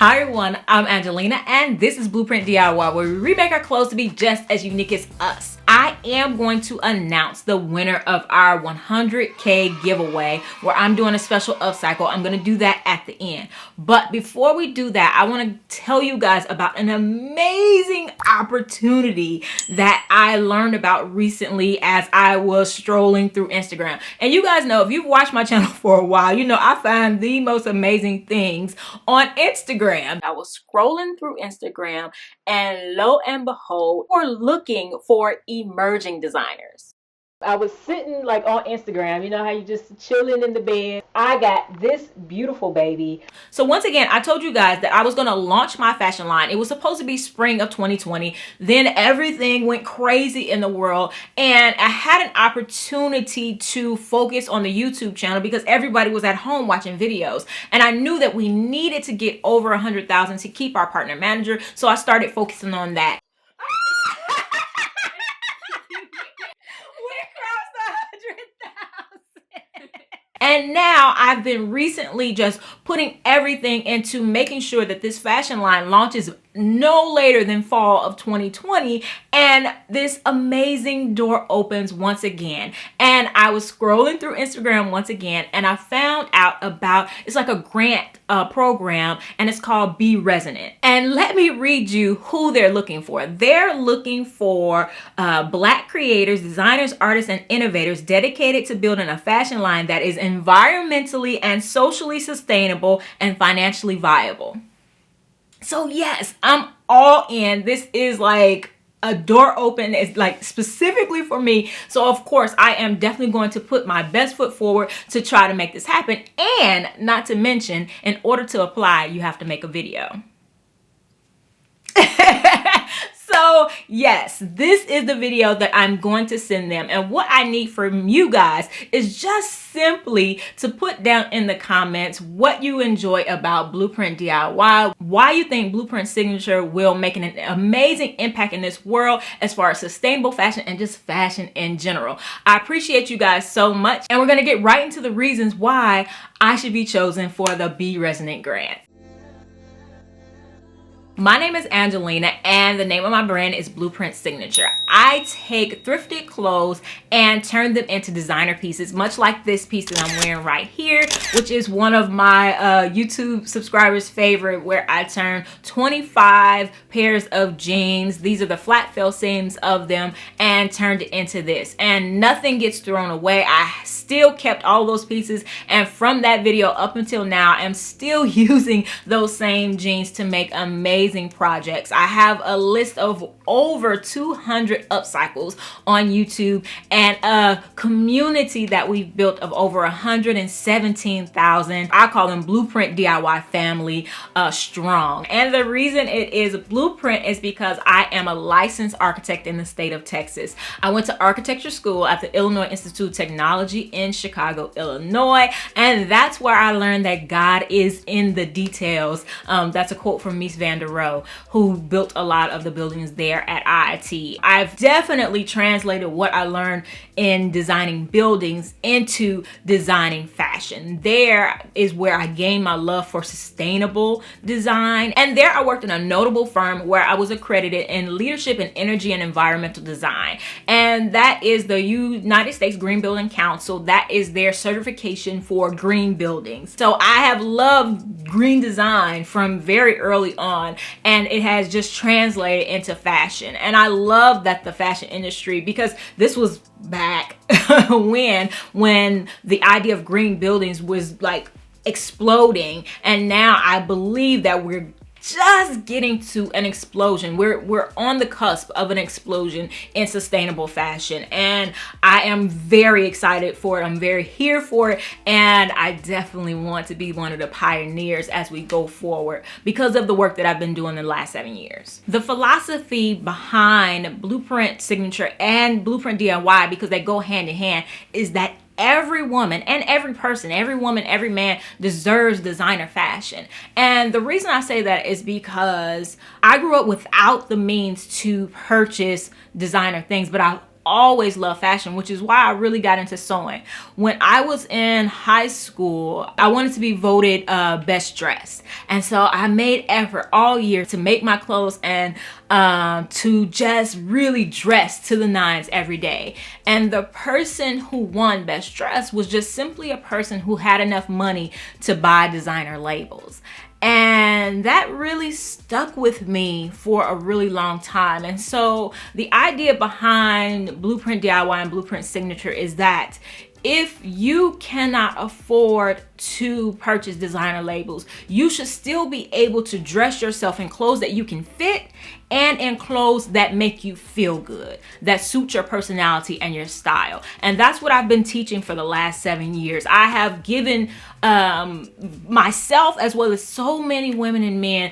Hi everyone, I'm Angelina and this is Blueprint DIY, where we remake our clothes to be just as unique as us. I am going to announce the winner of our 100K giveaway, where I'm doing a special upcycle. I'm going to do that at the end. But before we do that, I want to tell you guys about an amazing opportunity that I learned about recently as I was strolling through Instagram. And you guys know, if you've watched my channel for a while, you know I find the most amazing things on Instagram. I was scrolling through Instagram and lo and behold, we're looking for emerging designers. I was sitting like on Instagram, you know how you just chilling in the bed. I got this beautiful baby. So once again, I told you guys that I was gonna launch my fashion line. It was supposed to be spring of 2020. Then everything went crazy in the world and I had an opportunity to focus on the YouTube channel because everybody was at home watching videos. And I knew that we needed to get over 100,000 to keep our partner manager. So I started focusing on that. And now I've been recently just putting everything into making sure that this fashion line launches no later than fall of 2020, and this amazing door opens once again. And I was scrolling through Instagram once again and I found out about, it's like a grant program, and it's called Be Resonant. And let me read you who they're looking for. They're looking for Black creators, designers, artists, and innovators dedicated to building a fashion line that is environmentally and socially sustainable and financially viable. So yes, I'm all in. This is like a door open. It's like specifically for me. So of course I am definitely going to put my best foot forward to try to make this happen. And not to mention, in order to apply, you have to make a video. So yes, this is the video that I'm going to send them. And what I need from you guys is just simply to put down in the comments what you enjoy about Blueprint DIY, why you think Blueprint Signature will make an amazing impact in this world as far as sustainable fashion and just fashion in general. I appreciate you guys so much. And we're going to get right into the reasons why I should be chosen for the Be Resonant grant. My name is Angelina and the name of my brand is Blueprint Signature. I take thrifted clothes and turn them into designer pieces, much like this piece that I'm wearing right here, which is one of my YouTube subscribers' favorite, where I turned 25 pairs of jeans. These are the flat fell seams of them, and turned it into this. And nothing gets thrown away. I still kept all those pieces, and from that video up until now, I'm still using those same jeans to make amazing projects. I have a list of over 200 upcycles on YouTube and a community that we've built of over 117,000. I call them Blueprint DIY family strong. And the reason it is Blueprint is because I am a licensed architect in the state of Texas. I went to architecture school at the Illinois Institute of Technology in Chicago, Illinois, and that's where I learned that God is in the details. That's a quote from Mies van der Rohe, who built a lot of the buildings there at IIT. I've definitely translated what I learned in designing buildings into designing fashion. There is where I gained my love for sustainable design. And there I worked in a notable firm where I was accredited in leadership in energy and environmental design. And that is the United States Green Building Council. That is their certification for green buildings. So I have loved green design from very early on, and it has just translated into fashion. And I love that the fashion industry, because this was back when the idea of green buildings was like exploding, and now I believe that we're just getting to an explosion. We're on the cusp of an explosion in sustainable fashion, and I am very excited for it. I'm very here for it, and I definitely want to be one of the pioneers as we go forward because of the work that I've been doing in the last 7 years. The philosophy behind Blueprint Signature and Blueprint DIY, because they go hand in hand, is that every woman and every person, every woman, every man deserves designer fashion. And the reason I say that is because I grew up without the means to purchase designer things, but I always loved fashion, which is why I really got into sewing. When I was in high school, I wanted to be voted best dressed. And so I made effort all year to make my clothes and to just really dress to the nines every day. And the person who won best dressed was just simply a person who had enough money to buy designer labels. And that really stuck with me for a really long time. And so the idea behind Blueprint DIY and Blueprint Signature is that if you cannot afford to purchase designer labels, you should still be able to dress yourself in clothes that you can fit and in clothes that make you feel good, that suit your personality and your style. And that's what I've been teaching for the last 7 years. I have given myself, as well as so many women and men,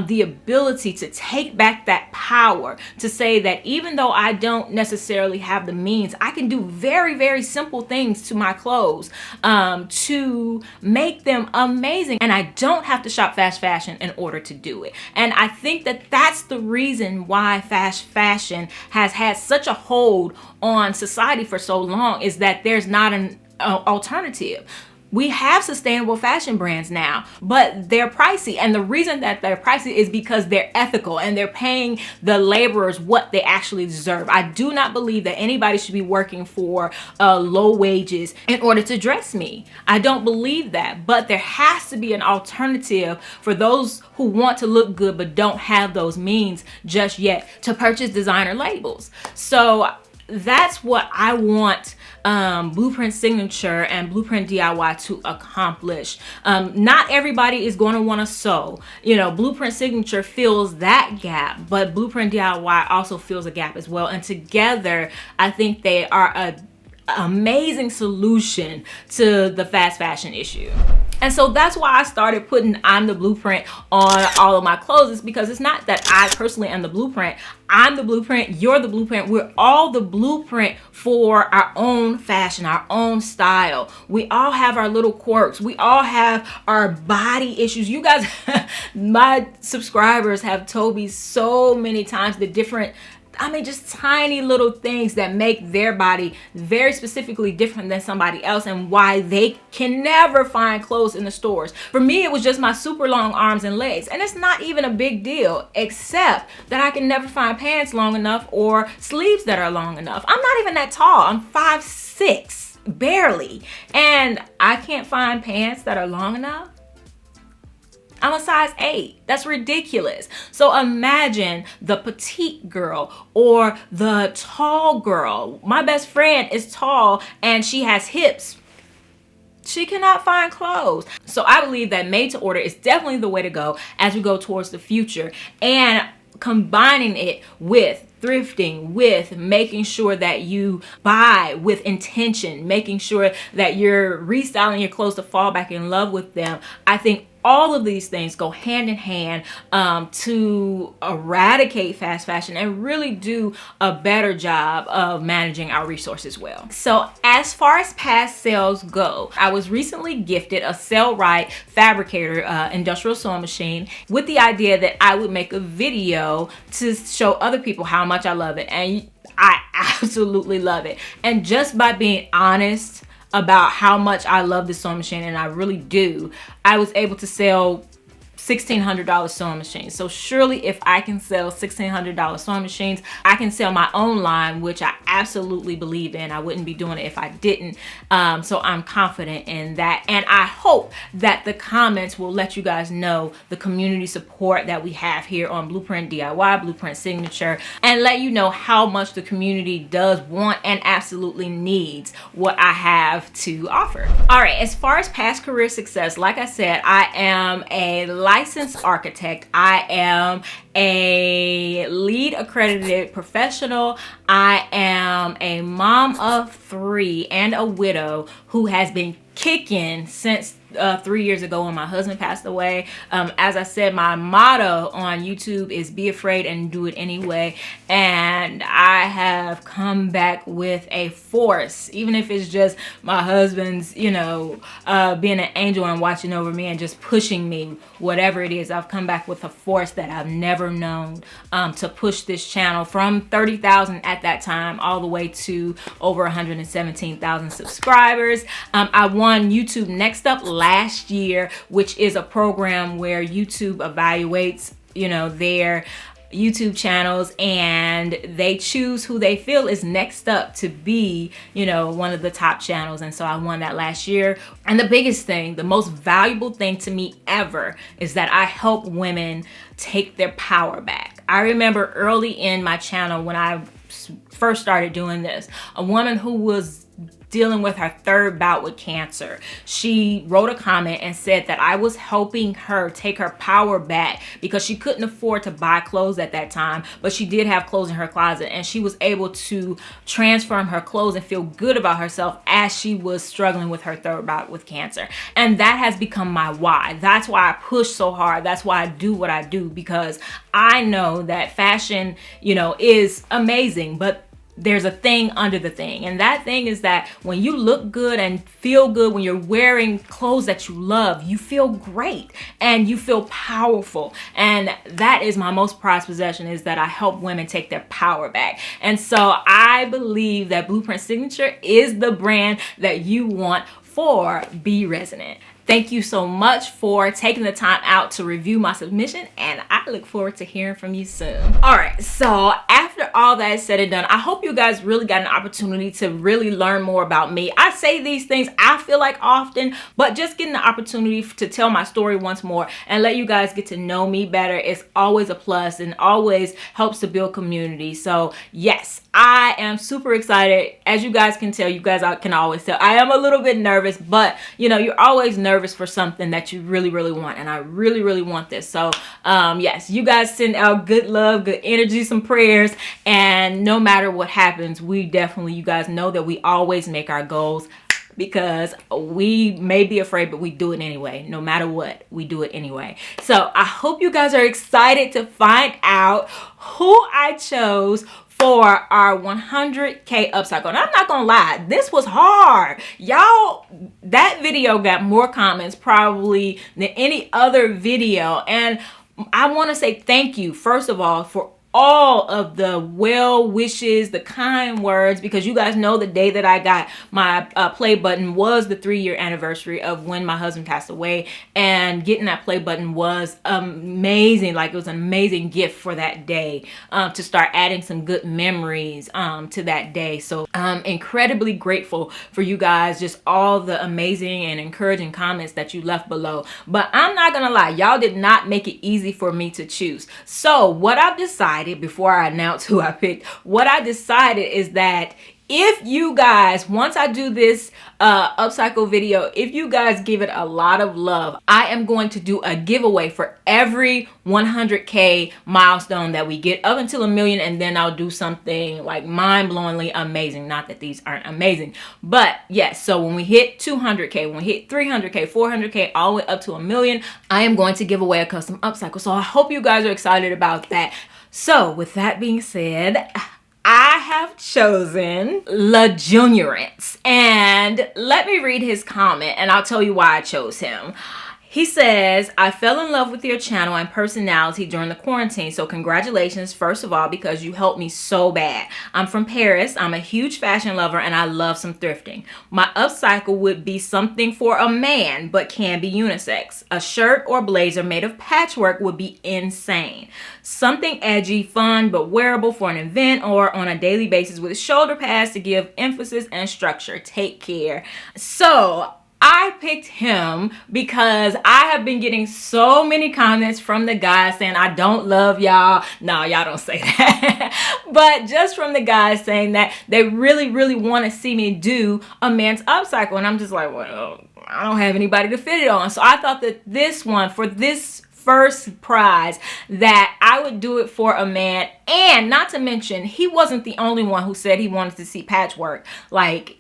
the ability to take back that power, to say that even though I don't necessarily have the means, I can do very, very simple things to my clothes to make them amazing. And I don't have to shop fast fashion in order to do it. And I think that that's the reason why fast fashion has had such a hold on society for so long, is that there's not an alternative. We have sustainable fashion brands now, but they're pricey. And the reason that they're pricey is because they're ethical and they're paying the laborers what they actually deserve. I do not believe that anybody should be working for low wages in order to dress me. I don't believe that, but there has to be an alternative for those who want to look good but don't have those means just yet to purchase designer labels. So that's what I want Blueprint Signature and Blueprint DIY to accomplish. Not everybody is going to want to sew. You know, Blueprint Signature fills that gap, but Blueprint DIY also fills a gap as well. And together, I think they are an amazing solution to the fast fashion issue. And so that's why I started putting "I'm the Blueprint" on all of my clothes. It's because it's not that I personally am the blueprint. I'm the blueprint, you're the blueprint. We're all the blueprint for our own fashion, our own style. We all have our little quirks. We all have our body issues. You guys, my subscribers have told me so many times the different, just tiny little things that make their body very specifically different than somebody else, and why they can never find clothes in the stores. For me, it was just my super long arms and legs, and it's not even a big deal, except that I can never find pants long enough or sleeves that are long enough. I'm not even that tall. I'm 5'6", barely, and I can't find pants that are long enough. I'm a size 8. That's ridiculous. So imagine the petite girl or the tall girl. My best friend is tall and she has hips. She cannot find clothes. So I believe that made to order is definitely the way to go as we go towards the future, and combining it with thrifting, with making sure that you buy with intention, making sure that you're restyling your clothes to fall back in love with them. I think all of these things go hand in hand to eradicate fast fashion and really do a better job of managing our resources well. So as far as past sales go, I was recently gifted a Sailrite Fabricator industrial sewing machine with the idea that I would make a video to show other people how much I love it. And I absolutely love it. And just by being honest about how much I love this sewing machine, and I really do, I was able to sell $1,600 sewing machines. So surely if I can sell $1,600 sewing machines, I can sell my own line, which I absolutely believe in. I wouldn't be doing it if I didn't. So I'm confident in that. And I hope that the comments will let you guys know the community support that we have here on Blueprint DIY, Blueprint Signature, and let you know how much the community does want and absolutely needs what I have to offer. All right, as far as past career success, like I said, I am a licensed architect. I am a LEED accredited professional. I am a mom of 3 and a widow who has been kicking since 3 years ago when my husband passed away. As I said, my motto on YouTube is be afraid and do it anyway. And I have come back with a force, even if it's just my husband's, you know, being an angel and watching over me and just pushing me, whatever it is. I've come back with a force that I've never known, to push this channel from 30,000 at that time all the way to over 117,000 subscribers. I won YouTube Next Up last year, which is a program where YouTube evaluates, you know, their YouTube channels, and they choose who they feel is next up to be, you know, one of the top channels. And so I won that last year. And the biggest thing, the most valuable thing to me ever, is that I help women take their power back. I remember early in my channel when I first started doing this, a woman who was dealing with her third bout with cancer. She wrote a comment and said that I was helping her take her power back because she couldn't afford to buy clothes at that time, but she did have clothes in her closet, and she was able to transform her clothes and feel good about herself as she was struggling with her third bout with cancer. And that has become my why. That's why I push so hard. That's why I do what I do, because I know that fashion, you know, is amazing, but there's a thing under the thing, and that thing is that when you look good and feel good, when you're wearing clothes that you love, you feel great and you feel powerful. And that is my most prized possession, is that I help women take their power back. And so I believe that Blueprint Signature is the brand that you want for Be Resonant. Thank you so much for taking the time out to review my submission, and I look forward to hearing from you soon. All right, so after all that is said and done, I hope you guys really got an opportunity to really learn more about me. I say these things, I feel like, often, but just getting the opportunity to tell my story once more and let you guys get to know me better is always a plus and always helps to build community. So yes, I am super excited. As you guys can tell, you guys can always tell, I am a little bit nervous, but you know, you're always nervous for something that you really, really want. And I really, really want this. So yes, you guys send out good love, good energy, some prayers. And no matter what happens, we definitely, you guys know that we always make our goals, because we may be afraid, but we do it anyway. No matter what, we do it anyway. So I hope you guys are excited to find out who I chose for our 100K upcycle. And I'm not gonna lie, this was hard. Y'all, that video got more comments probably than any other video. And I wanna say thank you, first of all, for all of the well wishes, the kind words, because you guys know the day that I got my play button was the 3-year anniversary of when my husband passed away, and getting that play button was amazing. Like, it was an amazing gift for that day, to start adding some good memories to that day. So I'm incredibly grateful for you guys, just all the amazing and encouraging comments that you left below. But I'm not gonna lie, y'all did not make it easy for me to choose. So what I've decided, before I announce who I picked, what I decided is that if you guys, once I do this upcycle video, if you guys give it a lot of love, I am going to do a giveaway for every 100K milestone that we get up until 1 million, and then I'll do something like mind-blowingly amazing. Not that these aren't amazing, but yes, so when we hit 200K, when we hit 300K, 400K, all the way up to 1 million, I am going to give away a custom upcycle. So I hope you guys are excited about that. So with that being said, I have chosen La Juniorance, and let me read his comment and I'll tell you why I chose him. He says, I fell in love with your channel and personality during the quarantine, so congratulations, first of all, because you helped me so bad. I'm from Paris, I'm a huge fashion lover, and I love some thrifting. My upcycle would be something for a man, but can be unisex. A shirt or blazer made of patchwork would be insane. Something edgy, fun, but wearable for an event or on a daily basis with shoulder pads to give emphasis and structure. Take care. So I picked him because I have been getting so many comments from the guys saying I don't love y'all. No, y'all don't say that. But just from the guys saying that they really, really want to see me do a men's upcycle. And I'm just like, well, I don't have anybody to fit it on. So I thought that this one, for this first prize, that I would do it for a man. And not to mention, he wasn't the only one who said he wanted to see patchwork. Like,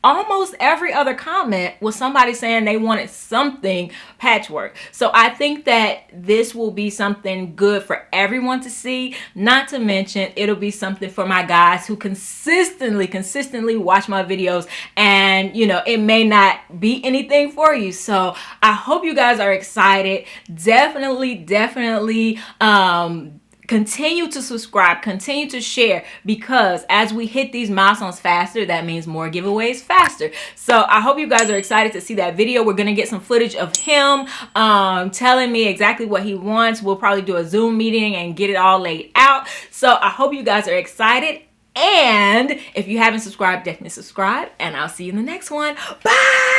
almost every other comment was somebody saying they wanted something patchwork. So I think that this will be something good for everyone to see. Not to mention, it'll be something for my guys who consistently watch my videos, and you know, it may not be anything for you. So I hope you guys are excited. Definitely continue to subscribe, continue to share, because as we hit these milestones faster, that means more giveaways faster. So I hope you guys are excited to see that video. We're gonna get some footage of him telling me exactly what he wants. We'll probably do a Zoom meeting and get it all laid out. So I hope you guys are excited. And if you haven't subscribed, definitely subscribe, and I'll see you in the next one. Bye!